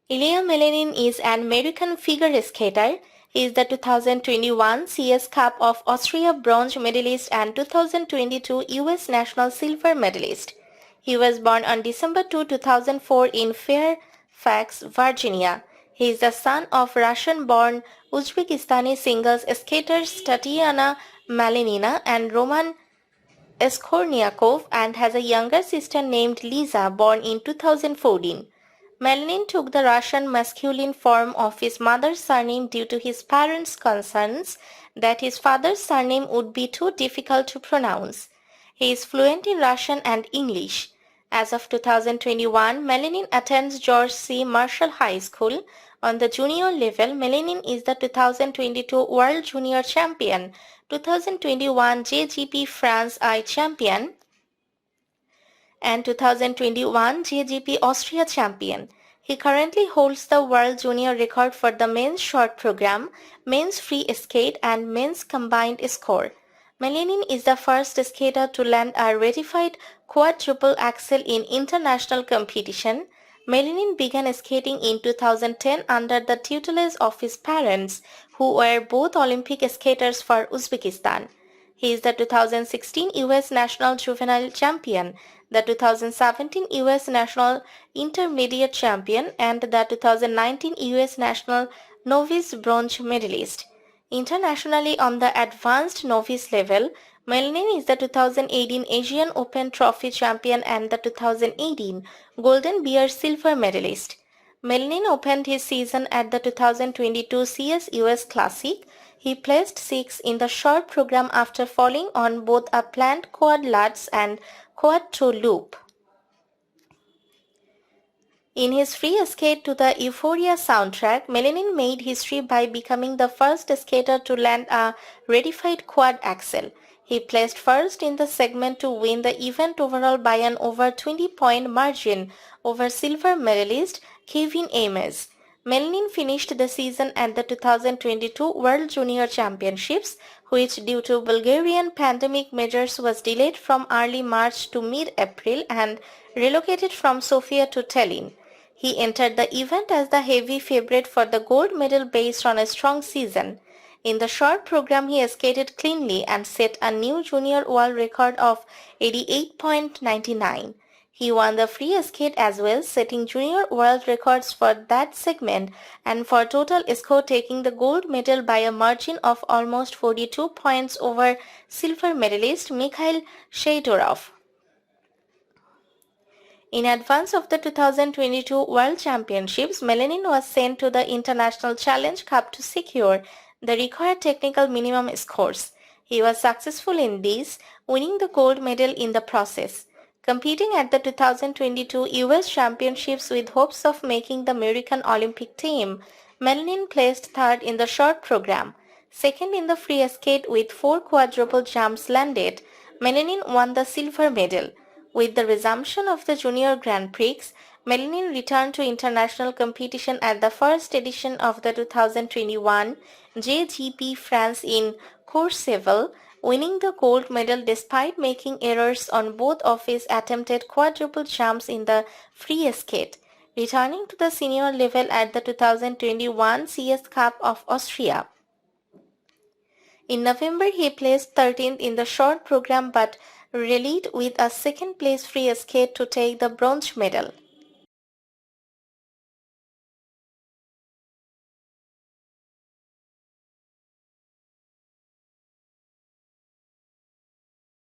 Ilia Malinin is an American figure skater. He is the 2021 CS Cup of Austria bronze medalist and 2022 US national silver medalist. He was born on December 2, 2004 in Fairfax, Virginia. He is the son of Russian-born Uzbekistani singles skaters Tatiana Malinina and Roman Skorniakov and has a younger sister named Liza, born in 2014. Malinin took the Russian masculine form of his mother's surname due to his parents' concerns that his father's surname would be too difficult to pronounce. He is fluent in Russian and English. As of 2021, Malinin attends George C. Marshall High School. On the junior level, Malinin is the 2022 World Junior Champion, 2021 JGP France I champion, and 2021 JGP Austria champion. He currently holds the world junior record for the men's short program, men's free skate and men's combined score. Malinin is the first skater to land a ratified quadruple axel in international competition. Malinin began skating in 2010 under the tutelage of his parents, who were both Olympic skaters for Uzbekistan. He is the 2016 US National Juvenile Champion, the 2017 US National Intermediate Champion, and the 2019 US National Novice Bronze Medalist. Internationally on the advanced novice level, Malinin is the 2018 Asian Open Trophy champion and the 2018 Golden Bear silver medalist. Malinin opened his season at the 2022 CS US Classic. He placed 6th in the short program after falling on both a planned quad lutz and quad toe loop. In his free skate to the Euphoria soundtrack, Malinin made history by becoming the first skater to land a ratified quad axel. He placed first in the segment to win the event overall by an over 20-point margin over silver medalist Kevin Ames. Malinin finished the season at the 2022 World Junior Championships, which due to Bulgarian pandemic measures was delayed from early March to mid-April and relocated from Sofia to Tallinn. He entered the event as the heavy favorite for the gold medal based on a strong season. In the short program, he skated cleanly and set a new junior world record of 88.99. He won the free skate as well, setting junior world records for that segment and for total score, taking the gold medal by a margin of almost 42 points over silver medalist Mikhail Shaidorov. In advance of the 2022 World Championships, Malinin was sent to the International Challenge Cup to secure the required technical minimum scores. He was successful in this, winning the gold medal in the process. Competing at the 2022 US Championships with hopes of making the American Olympic team, Malinin placed third in the short program. Second in the free skate with 4 quadruple jumps landed, Malinin won the silver medal. With the resumption of the Junior Grand Prix, Malinin returned to international competition at the first edition of the 2021 JGP France in Courchevel, winning the gold medal despite making errors on both of his attempted quadruple jumps in the free skate, returning to the senior level at the 2021 CS Cup of Austria. In November, he placed 13th in the short program but rallied with a second-place free skate to take the bronze medal.